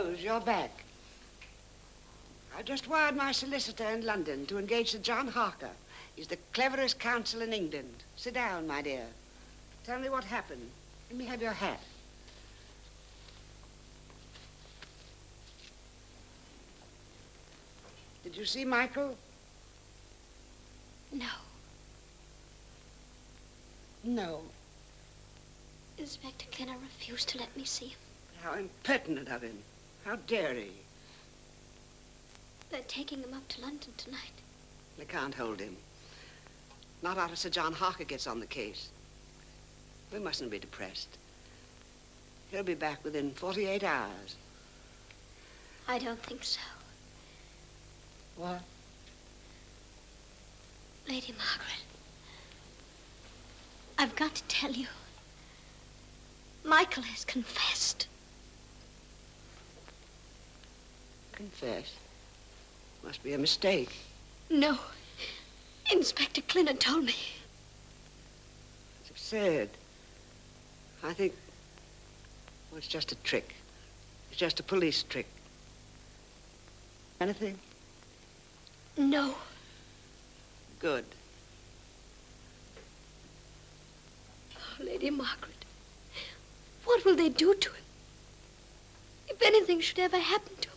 suppose you're back. I just wired my solicitor in London to engage Sir John Harker. He's the cleverest counsel in England. Sit down, my dear. Tell me what happened. Let me have your hat. Did you see Michael? No. No. Inspector Clinner refused to let me see him. How impertinent of him. How dare he? They're taking him up to London tonight. They can't hold him. Not after Sir John Harker gets on the case. We mustn't be depressed. He'll be back within 48 hours. I don't think so. What? Lady Margaret, I've got to tell you, Michael has confessed. Confess? Must be a mistake. No. Inspector Clinner told me. It's absurd. I think, well, it's just a trick. It's just a police trick. Anything? No. Good. Oh, Lady Margaret, what will they do to him? If anything should ever happen to him,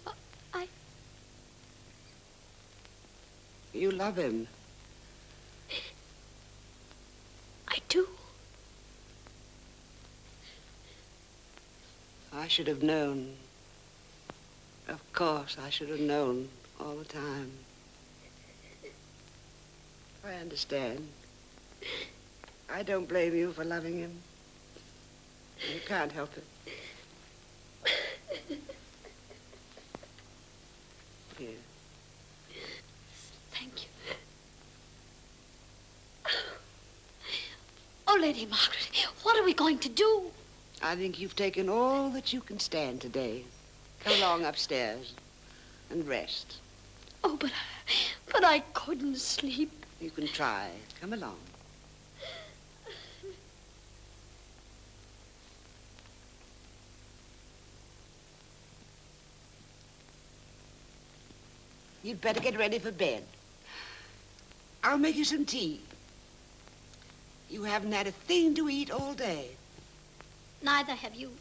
You love him. I do. I should have known. Of course, I should have known all the time. I understand. I don't blame you for loving him. You can't help it. Here. Thank you. Oh, Lady Margaret, what are we going to do? I think you've taken all that you can stand today. Come along upstairs and rest. Oh, but I couldn't sleep. You can try. Come along. You'd better get ready for bed. I'll make you some tea. You haven't had a thing to eat all day. Neither have you.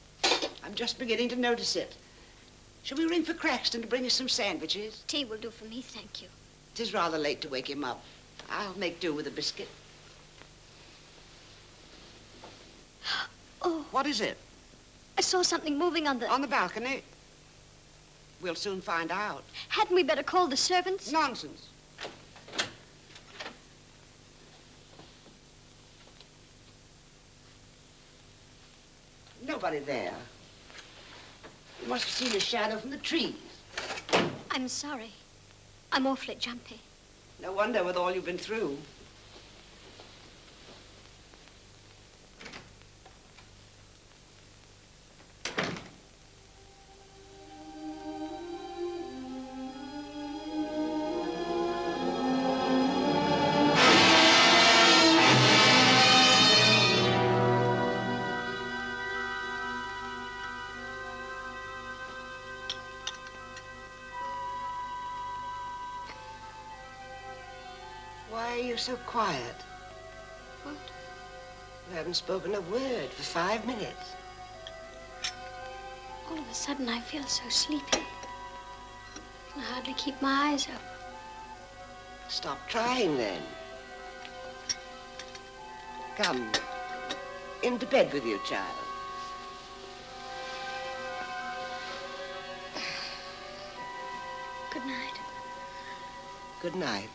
I'm just beginning to notice it. Shall we ring for Craxton to bring us some sandwiches? Tea will do for me, thank you. It is rather late to wake him up. I'll make do with a biscuit. Oh. What is it? I saw something moving on the... On the balcony? We'll soon find out. Hadn't we better call the servants? Nonsense. Nobody there. You must have seen a shadow from the trees. I'm sorry. I'm awfully jumpy. No wonder with all you've been through. Why are you so quiet? What? You haven't spoken a word for 5 minutes. All of a sudden, I feel so sleepy. I can hardly keep my eyes open. Stop trying, then. Come, into bed with you, child. Good night. Good night.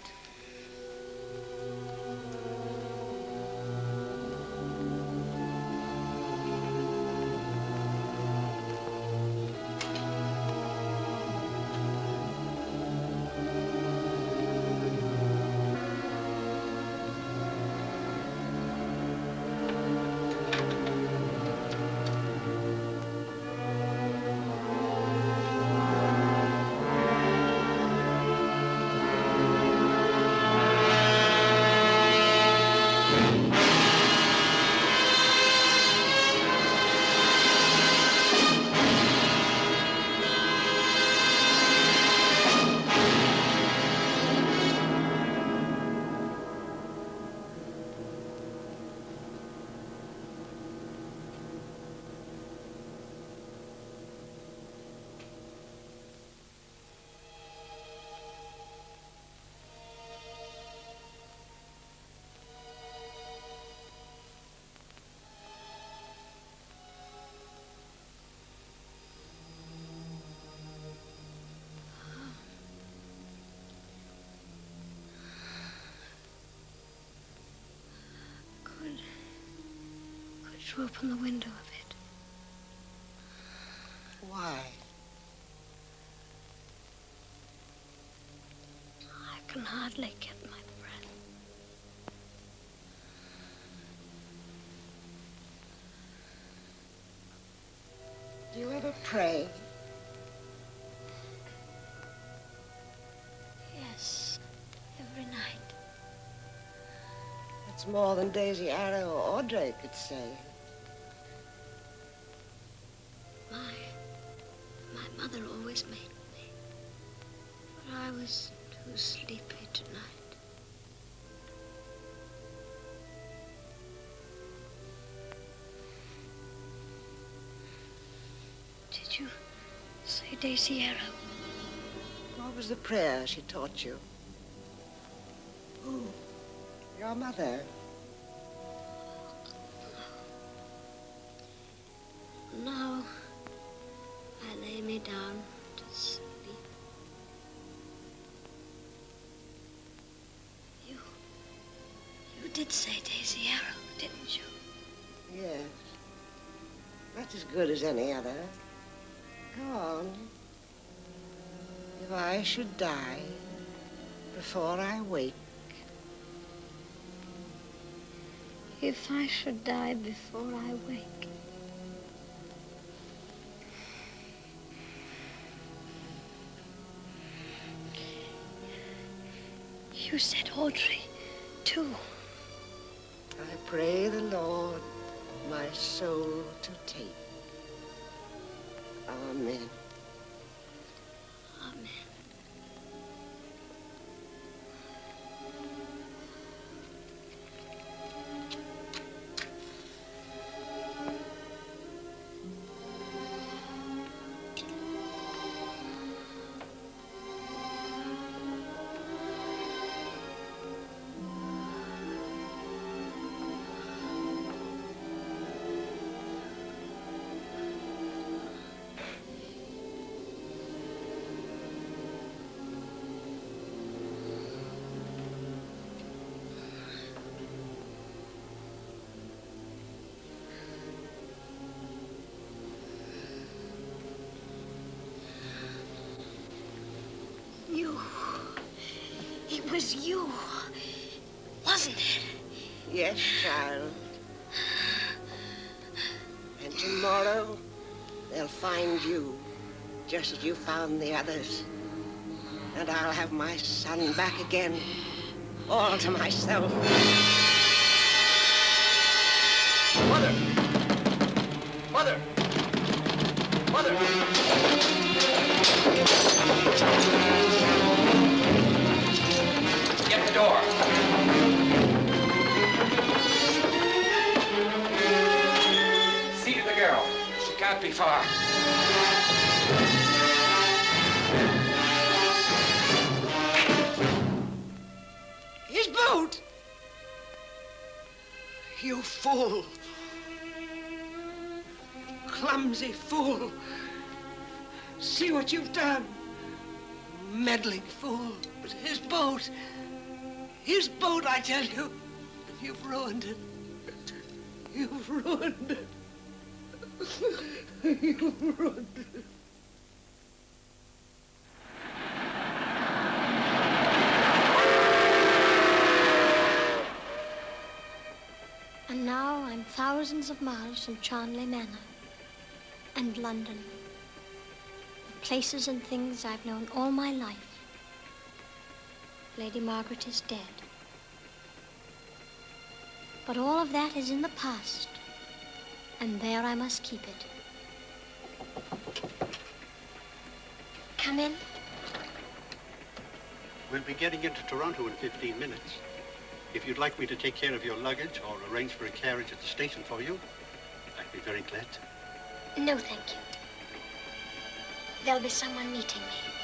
to open the window a bit. Why? I can hardly get my breath. Do you ever pray? Yes, every night. That's more than Daisy Arrow or Audrey could say. My mother always made me. But I was too sleepy tonight. Did you say Daisy Arrow? What was the prayer she taught you? Who? Your mother? Now I lay me down to sleep. You did say Daisy Arrow, didn't you? Yes. That's as good as any other. Go on. If I should die before I wake. If I should die before I wake. You said Audrey, too. I pray the Lord my soul to take. Amen. Amen. It was you, wasn't it? Yes, child. And tomorrow, they'll find you, just as you found the others. And I'll have my son back again, all to myself. Mother! Mother! Mother! Get the door. See to the girl. She can't be far. His boat! You fool! Clumsy fool! See what you've done! Meddling fool! But his boat! His boat, I tell you! You've ruined it. You've ruined it. You've ruined it. And now I'm thousands of miles from Charnley Manor and London. The places and things I've known all my life. Lady Margaret is dead. But all of that is in the past, and there I must keep it. Come in. We'll be getting into Toronto in 15 minutes. If you'd like me to take care of your luggage or arrange for a carriage at the station for you, I'd be very glad to. No, thank you. There'll be someone meeting me.